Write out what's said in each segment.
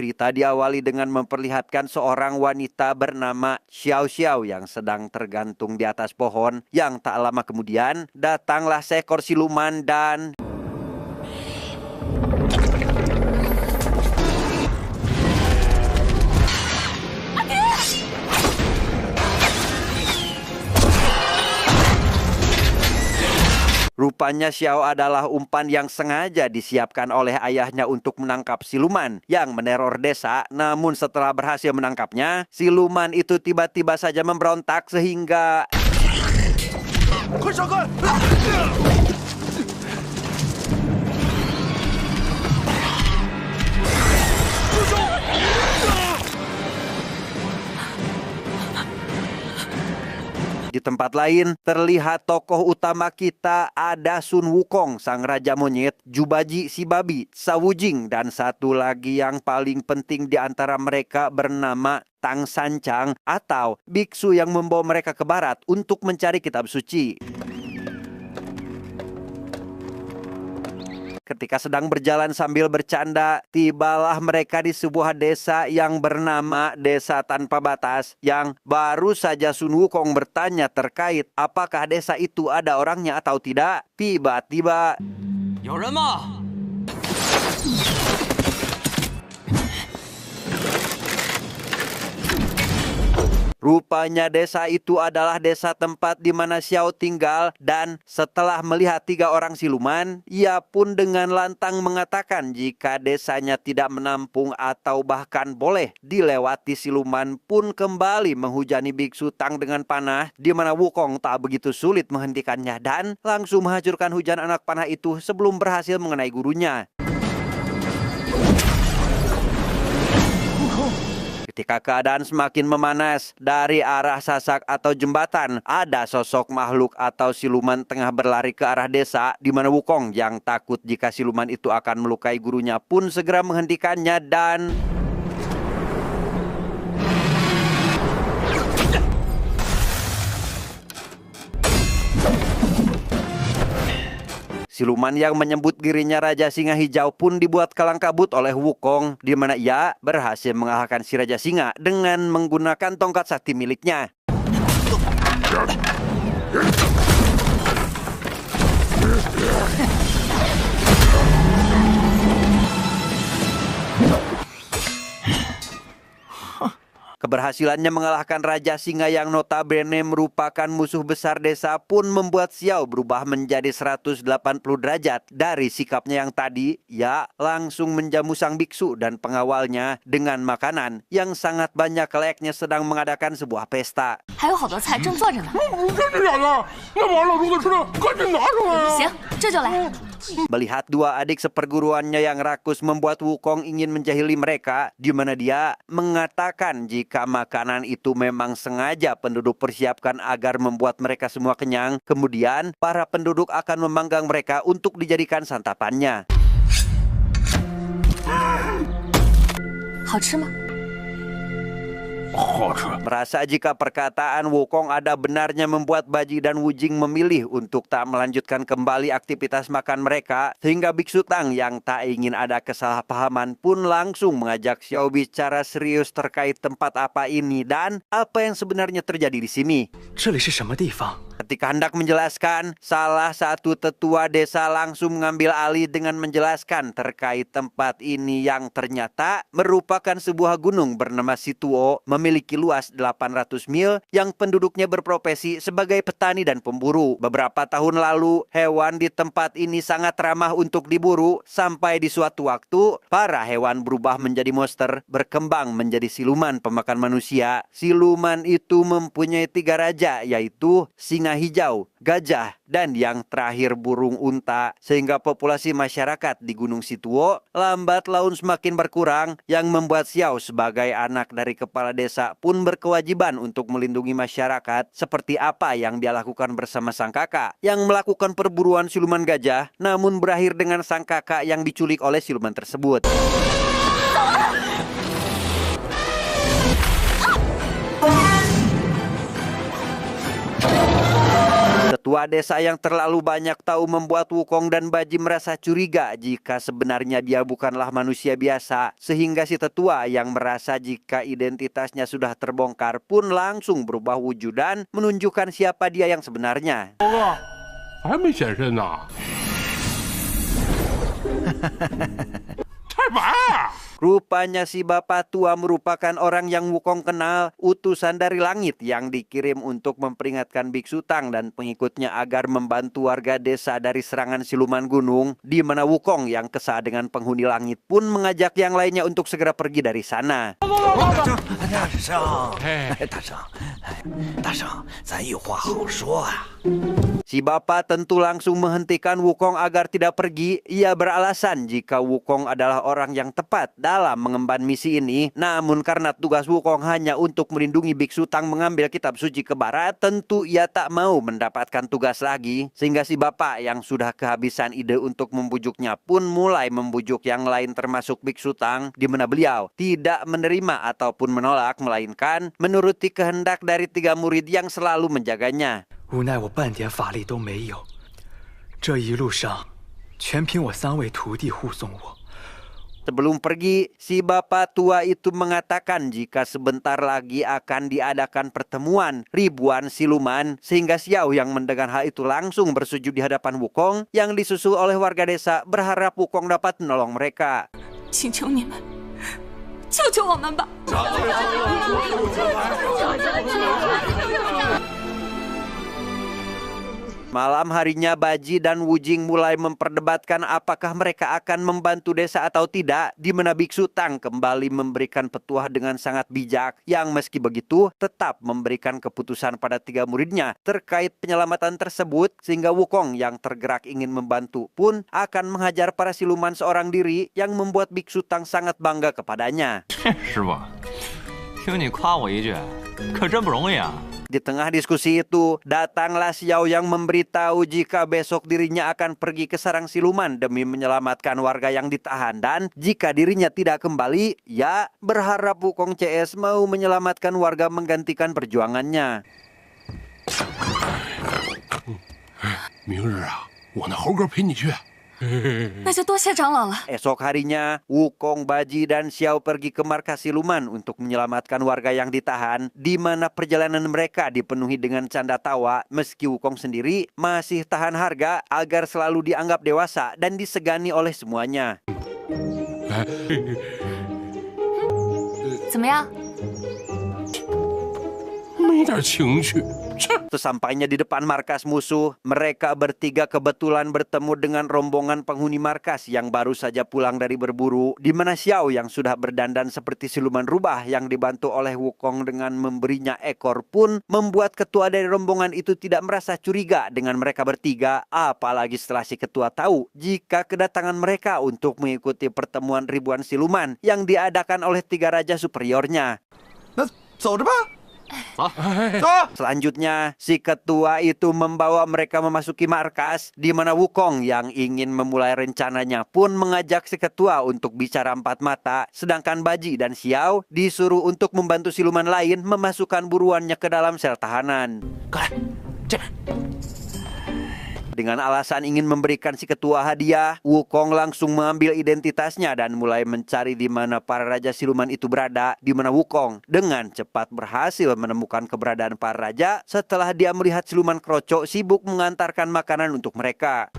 cerita diawali dengan memperlihatkan seorang wanita bernama Xiao Xiao yang sedang tergantung di atas pohon. Yang tak lama kemudian datanglah seekor siluman dan rupanya Xiao adalah umpan yang sengaja disiapkan oleh ayahnya untuk menangkap siluman yang meneror desa. Namun setelah berhasil menangkapnya, siluman itu tiba-tiba saja memberontak sehingga di tempat lain, terlihat tokoh utama kita ada Sun Wukong, sang raja monyet, Jubaji si babi, Sawujing, dan satu lagi yang paling penting di antara mereka bernama Tang Sancang atau biksu yang membawa mereka ke barat untuk mencari kitab suci. Ketika sedang berjalan sambil bercanda, tibalah mereka di sebuah desa yang bernama Desa Tanpa Batas, yang baru saja Sun Wukong bertanya terkait apakah desa itu ada orangnya atau tidak. Tiba-tiba rupanya desa itu adalah desa tempat di mana Xiao tinggal, dan setelah melihat 3 orang siluman, ia pun dengan lantang mengatakan jika desanya tidak menampung atau bahkan boleh dilewati, siluman pun kembali menghujani biksu Tang dengan panah, di mana Wukong tak begitu sulit menghentikannya dan langsung menghancurkan hujan anak panah itu sebelum berhasil mengenai gurunya. Ketika keadaan semakin memanas, dari arah sasak atau jembatan, ada sosok makhluk atau siluman tengah berlari ke arah desa, di mana Wukong yang takut jika siluman itu akan melukai gurunya pun segera menghentikannya dan siluman yang menyebut dirinya Raja Singa Hijau pun dibuat kalang kabut oleh Wukong, di mana ia berhasil mengalahkan si Raja Singa dengan menggunakan tongkat sakti miliknya. Keberhasilannya mengalahkan Raja Singa yang notabene merupakan musuh besar desa pun membuat Xiao berubah menjadi 180 derajat. Dari sikapnya yang tadi, ia langsung menjamu sang biksu dan pengawalnya dengan makanan yang sangat banyak layaknya sedang mengadakan sebuah pesta. Melihat 2 adik seperguruannya yang rakus membuat Wukong ingin menjahili mereka, di mana dia mengatakan jika makanan itu memang sengaja penduduk persiapkan agar membuat mereka semua kenyang. Kemudian para penduduk akan memanggang mereka untuk dijadikan santapannya. Merasa jika perkataan Wukong ada benarnya membuat Baji dan Wujing memilih untuk tak melanjutkan kembali aktivitas makan mereka, sehingga biksu Tang yang tak ingin ada kesalahpahaman pun langsung mengajak Xiao bicara serius terkait tempat apa ini dan apa yang sebenarnya terjadi di sini. Ketika hendak menjelaskan, salah satu tetua desa langsung mengambil alih dengan menjelaskan terkait tempat ini yang ternyata merupakan sebuah gunung bernama Situo, memiliki luas 800 mil yang penduduknya berprofesi sebagai petani dan pemburu. Beberapa tahun lalu, hewan di tempat ini sangat ramah untuk diburu, sampai di suatu waktu, para hewan berubah menjadi monster, berkembang menjadi siluman pemakan manusia. Siluman itu mempunyai 3 raja, yaitu Singa Hijau, Gajah, dan yang terakhir burung unta, sehingga populasi masyarakat di Gunung Situo lambat laun semakin berkurang, yang membuat Xiao sebagai anak dari kepala desa pun berkewajiban untuk melindungi masyarakat, seperti apa yang dia lakukan bersama sang kakak yang melakukan perburuan siluman gajah, namun berakhir dengan sang kakak yang diculik oleh siluman tersebut. Ketua desa yang terlalu banyak tahu membuat Wukong dan Baji merasa curiga jika sebenarnya dia bukanlah manusia biasa. Sehingga si tetua yang merasa jika identitasnya sudah terbongkar pun langsung berubah wujud dan menunjukkan siapa dia yang sebenarnya. 还没显身呢。太白啊！ Rupanya si bapak tua merupakan orang yang Wukong kenal, utusan dari langit yang dikirim untuk memperingatkan Biksu Tang dan pengikutnya agar membantu warga desa dari serangan siluman gunung, di mana Wukong yang kesal dengan penghuni langit pun mengajak yang lainnya untuk segera pergi dari sana. Si bapak tentu langsung menghentikan Wukong agar tidak pergi. Ia beralasan jika Wukong adalah orang yang tepat dalam mengemban misi ini. Namun karena tugas Wukong hanya untuk melindungi Biksu Tang mengambil kitab suci ke barat, tentu ia tak mau mendapatkan tugas lagi. Sehingga si bapak yang sudah kehabisan ide untuk membujuknya pun mulai membujuk yang lain termasuk Biksu Tang, di mana beliau tidak menerima ataupun menolak, melainkan menuruti kehendak dari 3 murid yang selalu menjaganya. 无奈我半点法力都没有，这一路上全凭我3位徒弟护送我。 Sebelum pergi, si bapak tua itu mengatakan jika sebentar lagi akan diadakan pertemuan ribuan siluman, sehingga Xiao yang mendengar hal itu langsung bersujud di hadapan Wukong yang disusul oleh warga desa berharap Wukong dapat menolong mereka. 请求你们，救救我们吧！ Malam harinya Baji dan Wujing mulai memperdebatkan apakah mereka akan membantu desa atau tidak, di mana Biksu Tang kembali memberikan petuah dengan sangat bijak yang meski begitu tetap memberikan keputusan pada 3 muridnya terkait penyelamatan tersebut, sehingga Wukong yang tergerak ingin membantu pun akan menghajar para siluman seorang diri yang membuat Biksu Tang sangat bangga kepadanya. 师傅，听你夸我一句，可真不容易啊！ Di tengah diskusi itu, datanglah Xiao yang memberitahu jika besok dirinya akan pergi ke sarang siluman demi menyelamatkan warga yang ditahan, dan jika dirinya tidak kembali, ya berharap Wukong CS mau menyelamatkan warga menggantikan perjuangannya. 明日啊，我那猴哥陪你去。 那就多谢长老了。 Esok harinya, Wukong, Baji, dan Xiao pergi ke markas siluman untuk menyelamatkan warga yang ditahan, di mana perjalanan mereka dipenuhi dengan canda tawa, meski Wukong sendiri masih tahan harga agar selalu dianggap dewasa dan disegani oleh semuanya. 怎么样？ 没点情趣。 Sesampainya di depan markas musuh, mereka bertiga kebetulan bertemu dengan rombongan penghuni markas yang baru saja pulang dari berburu, di mana Xiao yang sudah berdandan seperti siluman rubah yang dibantu oleh Wukong dengan memberinya ekor pun membuat ketua dari rombongan itu tidak merasa curiga dengan mereka bertiga, apalagi setelah si ketua tahu jika kedatangan mereka untuk mengikuti pertemuan ribuan siluman yang diadakan oleh 3 raja superiornya. 那走着吧。 Selanjutnya, si ketua itu membawa mereka memasuki markas, di mana Wukong yang ingin memulai rencananya pun mengajak si ketua untuk bicara 4 mata, sedangkan Baji dan Xiao disuruh untuk membantu siluman lain memasukkan buruannya ke dalam sel tahanan. Dengan alasan ingin memberikan si ketua hadiah, Wukong langsung mengambil identitasnya dan mulai mencari di mana para raja siluman itu berada, di mana Wukong dengan cepat berhasil menemukan keberadaan para raja setelah dia melihat siluman kroco sibuk mengantarkan makanan untuk mereka.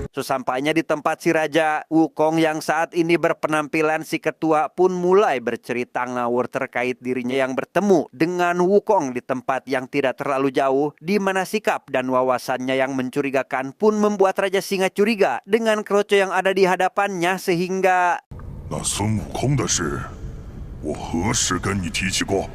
Sesampainya di tempat si raja, Wukong yang saat ini berpenampilan si ketua pun mulai bercerita ngawur terkait dirinya yang bertemu dengan Wukong di tempat yang tidak terlalu jauh, di mana sikap dan wawasannya yang mencurigakan pun membuat Raja Singa curiga dengan kroco yang ada di hadapannya, sehingga 那孙悟空的事，我何时跟你提起过？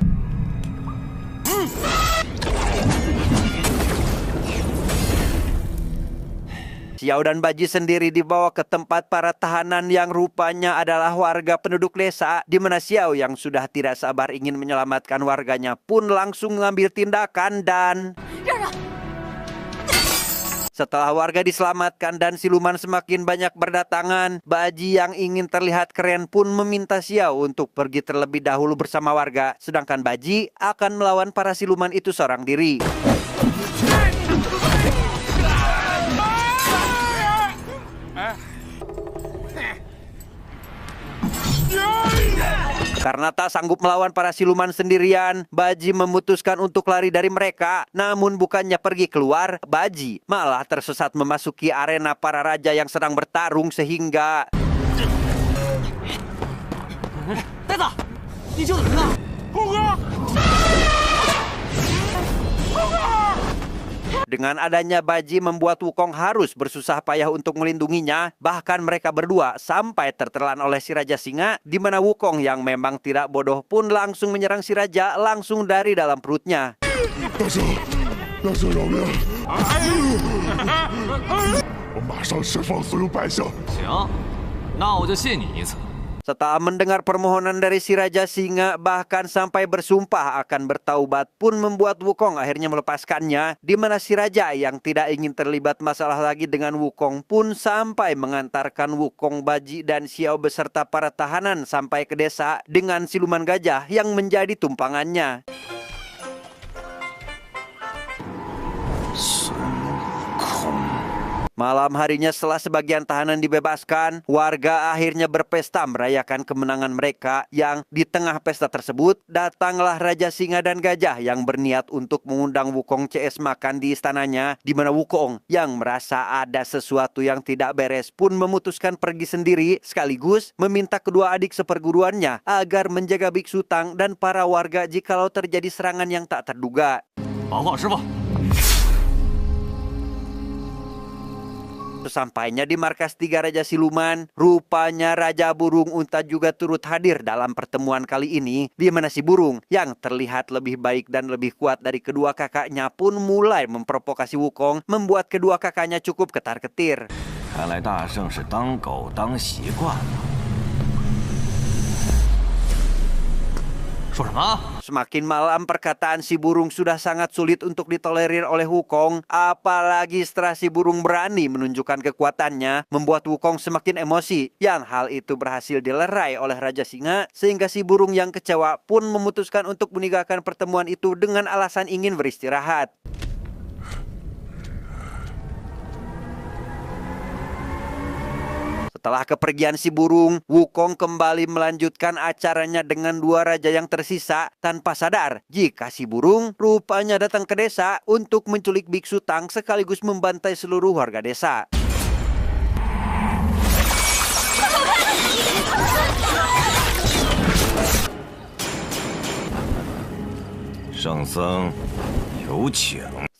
Xiao dan Baji sendiri dibawa ke tempat para tahanan yang rupanya adalah warga penduduk desa, di mana Xiao yang sudah tidak sabar ingin menyelamatkan warganya pun langsung mengambil tindakan dan Setelah warga diselamatkan dan siluman semakin banyak berdatangan, Baji yang ingin terlihat keren pun meminta Xiao untuk pergi terlebih dahulu bersama warga, sedangkan Baji akan melawan para siluman itu seorang diri. Karena tak sanggup melawan para siluman sendirian, Baji memutuskan untuk lari dari mereka. Namun bukannya pergi keluar, Baji malah tersesat memasuki arena para raja yang sedang bertarung sehingga... Dengan adanya Baji membuat Wukong harus bersusah payah untuk melindunginya. Bahkan mereka berdua sampai tertelan oleh si Raja Singa, di mana Wukong yang memang tidak bodoh pun langsung menyerang si Raja langsung dari dalam perutnya. 大圣饶命！我马上释放所有百姓。行，那我就信你一次。 Setelah mendengar permohonan dari si Raja Singa, bahkan sampai bersumpah akan bertaubat pun membuat Wukong akhirnya melepaskannya, di mana si Raja yang tidak ingin terlibat masalah lagi dengan Wukong pun sampai mengantarkan Wukong, Baji, dan Xiao beserta para tahanan sampai ke desa dengan siluman gajah yang menjadi tumpangannya. Malam harinya setelah sebagian tahanan dibebaskan, warga akhirnya berpesta merayakan kemenangan mereka yang di tengah pesta tersebut datanglah Raja Singa dan Gajah yang berniat untuk mengundang Wukong CS makan di istananya, di mana Wukong yang merasa ada sesuatu yang tidak beres pun memutuskan pergi sendiri sekaligus meminta kedua adik seperguruannya agar menjaga Biksu Tang dan para warga jikalau terjadi serangan yang tak terduga. Sesampainya di markas 3 Raja Siluman, rupanya Raja Burung Unta juga turut hadir dalam pertemuan kali ini, di mana si burung yang terlihat lebih baik dan lebih kuat dari kedua kakaknya pun mulai memprovokasi Wukong, membuat kedua kakaknya cukup ketar-ketir. 看来大圣是当狗当习惯了。说什么？ Semakin malam perkataan si burung sudah sangat sulit untuk ditolerir oleh Wukong, apalagi setelah si burung berani menunjukkan kekuatannya, membuat Wukong semakin emosi, yang hal itu berhasil dilerai oleh Raja Singa, sehingga si burung yang kecewa pun memutuskan untuk meninggalkan pertemuan itu dengan alasan ingin beristirahat. Setelah kepergian si burung, Wukong kembali melanjutkan acaranya dengan 2 raja yang tersisa tanpa sadar jika si burung rupanya datang ke desa untuk menculik Biksu Tang sekaligus membantai seluruh warga desa.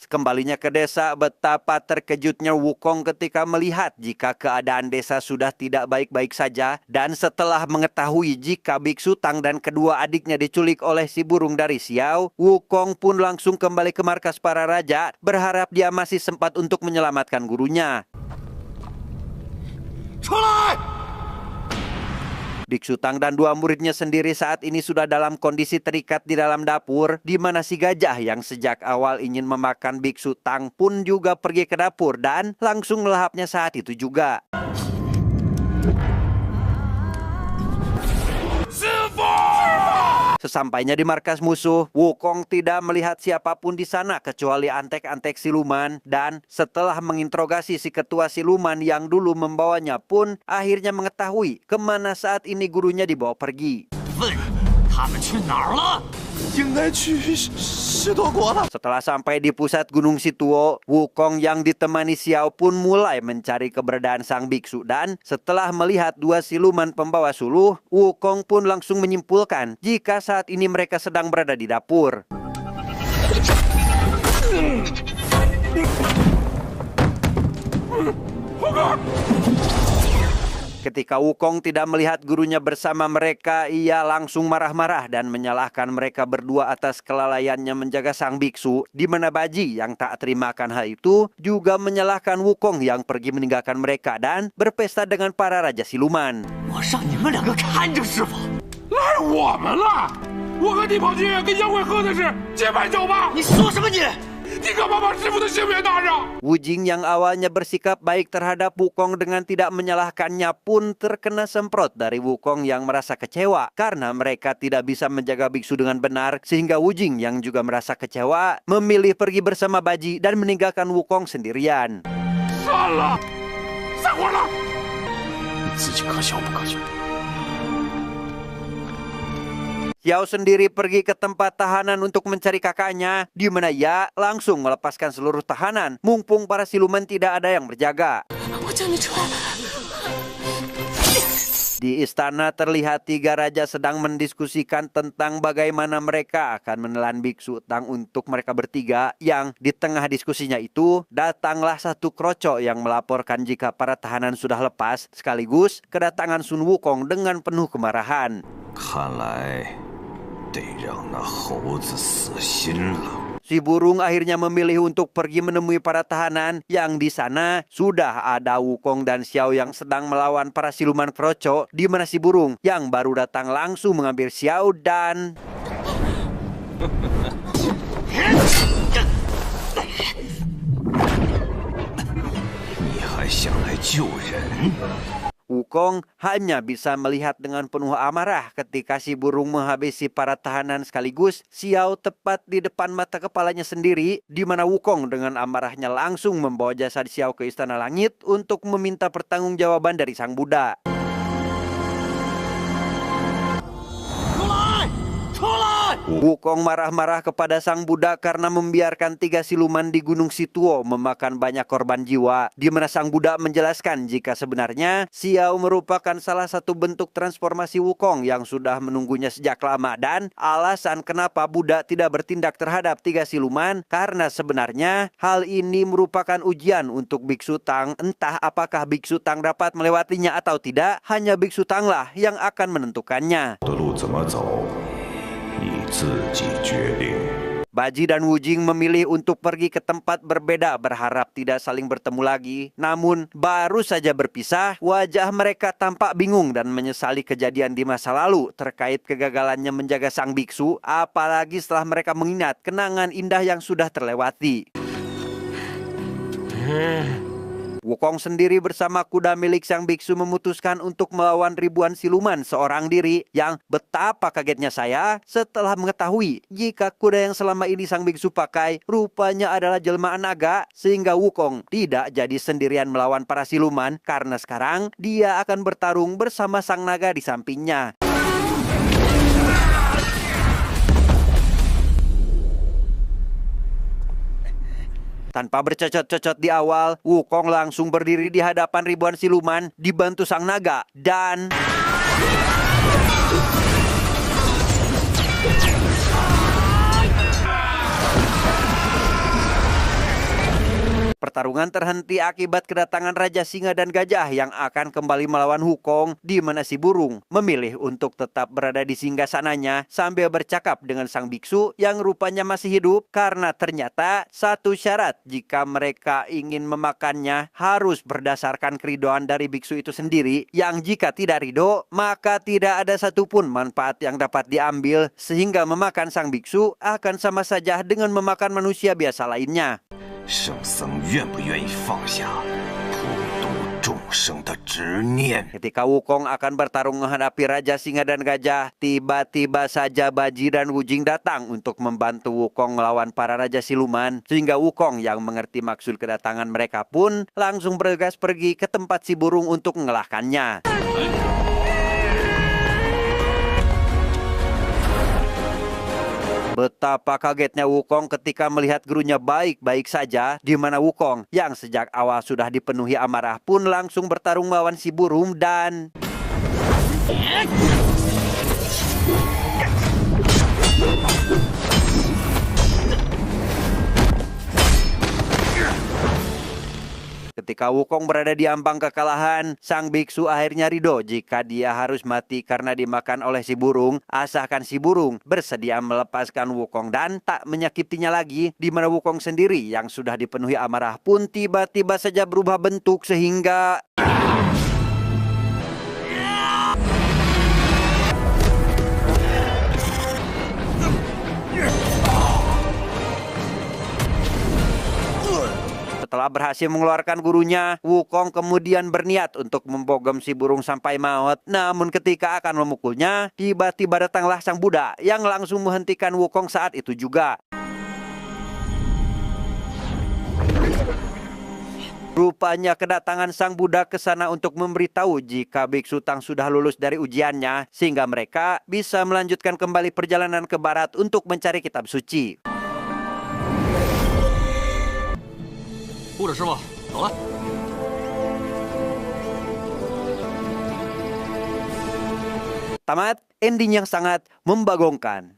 Kembalinya ke desa, betapa terkejutnya Wukong ketika melihat jika keadaan desa sudah tidak baik-baik saja. Dan setelah mengetahui jika Biksu Tang dan kedua adiknya diculik oleh si burung dari Xiao, Wukong pun langsung kembali ke markas para raja, berharap dia masih sempat untuk menyelamatkan gurunya. Biksu Tang dan 2 muridnya sendiri saat ini sudah dalam kondisi terikat di dalam dapur, di mana si gajah yang sejak awal ingin memakan Biksu Tang pun juga pergi ke dapur dan langsung melahapnya saat itu juga. Sesampainya di markas musuh, Wukong tidak melihat siapapun di sana kecuali antek-antek siluman, dan setelah menginterogasi si ketua siluman yang dulu membawanya pun akhirnya mengetahui kemana saat ini gurunya dibawa pergi. Setelah sampai di pusat Gunung Situo, Wukong yang ditemani Xiao pun mulai mencari keberadaan sang biksu, dan setelah melihat 2 siluman pembawa suluh, Wukong pun langsung menyimpulkan jika saat ini mereka sedang berada di dapur. Ketika Wukong tidak melihat gurunya bersama mereka, ia langsung marah-marah dan menyalahkan mereka berdua atas kelalaiannya menjaga sang biksu, di mana Baji yang tak terimakan hal itu juga menyalahkan Wukong yang pergi meninggalkan mereka dan berpesta dengan para raja siluman. 你可别把师傅的性命搭上！ Wujing yang awalnya bersikap baik terhadap Wukong dengan tidak menyalahkannya pun terkena semprot dari Wukong yang merasa kecewa karena mereka tidak bisa menjaga biksu dengan benar, sehingga Wujing yang juga merasa kecewa memilih pergi bersama Baji dan meninggalkan Wukong sendirian. 算了，散伙了。你自己可笑不可笑？ Xiao sendiri pergi ke tempat tahanan untuk mencari kakaknya, di mana ia langsung melepaskan seluruh tahanan, mumpung para siluman tidak ada yang berjaga. 我叫你出来。 Di istana terlihat 3 raja sedang mendiskusikan tentang bagaimana mereka akan menelan biksu Tang untuk mereka bertiga, yang di tengah diskusinya itu datanglah satu kroco yang melaporkan jika para tahanan sudah lepas, sekaligus kedatangan Sun Wukong dengan penuh kemarahan. 看来得让那猴子死心了。 Si burung akhirnya memilih untuk pergi menemui para tahanan yang di sana sudah ada Wukong dan Xiao yang sedang melawan para siluman kroco, di mana si burung yang baru datang langsung mengambil Xiao dan 你还想来救人？ Wukong hanya bisa melihat dengan penuh amarah ketika si burung menghabisi para tahanan sekaligus Xiao tepat di depan mata kepalanya sendiri, di mana Wukong dengan amarahnya langsung membawa jasad Xiao ke Istana Langit untuk meminta pertanggungjawaban dari Sang Buddha. Wukong marah-marah kepada Sang Buddha karena membiarkan 3 siluman di Gunung Situo memakan banyak korban jiwa, di mana Sang Buddha menjelaskan jika sebenarnya Xiao merupakan salah satu bentuk transformasi Wukong yang sudah menunggunya sejak lama, dan alasan kenapa Buddha tidak bertindak terhadap 3 siluman karena sebenarnya hal ini merupakan ujian untuk Biksu Tang. Entah apakah Biksu Tang dapat melewatinya atau tidak, hanya Biksu Tang lah yang akan menentukannya. 的路怎么走，你自己决定。 Baji dan Wujing memilih untuk pergi ke tempat berbeda berharap tidak saling bertemu lagi. Namun baru saja berpisah, wajah mereka tampak bingung dan menyesali kejadian di masa lalu terkait kegagalannya menjaga sang biksu, apalagi setelah mereka mengingat kenangan indah yang sudah terlewati. Wukong sendiri bersama kuda milik sang biksu memutuskan untuk melawan ribuan siluman seorang diri, yang betapa kagetnya saya setelah mengetahui jika kuda yang selama ini sang biksu pakai rupanya adalah jelmaan naga, sehingga Wukong tidak jadi sendirian melawan para siluman karena sekarang dia akan bertarung bersama sang naga di sampingnya. Tanpa bercocot-cocot di awal, Wukong langsung berdiri di hadapan ribuan siluman dibantu sang naga dan... Pertarungan terhenti akibat kedatangan Raja Singa dan Gajah yang akan kembali melawan Wukong, di mana si burung memilih untuk tetap berada di singgasananya sambil bercakap dengan sang biksu yang rupanya masih hidup, karena ternyata satu syarat jika mereka ingin memakannya harus berdasarkan keridoan dari biksu itu sendiri, yang jika tidak ridho maka tidak ada satupun manfaat yang dapat diambil, sehingga memakan sang biksu akan sama saja dengan memakan manusia biasa lainnya. 圣僧愿不愿意放下普度众生的执念？ Ketika Wukong akan bertarung menghadapi Raja Singa dan Gajah, tiba-tiba saja Baji dan Wujing datang untuk membantu Wukong melawan para Raja Siluman, sehingga Wukong yang mengerti maksud kedatangan mereka pun langsung bergegas pergi ke tempat si burung untuk mengalahkannya. Betapa kagetnya Wukong ketika melihat gurunya baik-baik saja, di mana Wukong yang sejak awal sudah dipenuhi amarah pun langsung bertarung melawan si burung dan... Ketika Wukong berada di ambang kekalahan, sang biksu akhirnya ridho jika dia harus mati karena dimakan oleh si burung, asalkan si burung bersedia melepaskan Wukong dan tak menyakitinya lagi, di mana Wukong sendiri yang sudah dipenuhi amarah pun tiba-tiba saja berubah bentuk sehingga... Setelah berhasil mengeluarkan gurunya, Wukong kemudian berniat untuk membogem si burung sampai maut. Namun ketika akan memukulnya, tiba-tiba datanglah sang Buddha yang langsung menghentikan Wukong saat itu juga. Rupanya kedatangan sang Buddha ke sana untuk memberitahu jika Biksu Tang sudah lulus dari ujiannya, sehingga mereka bisa melanjutkan kembali perjalanan ke barat untuk mencari kitab suci. 护着师傅，走了。 Tamat, ending yang sangat membagongkan.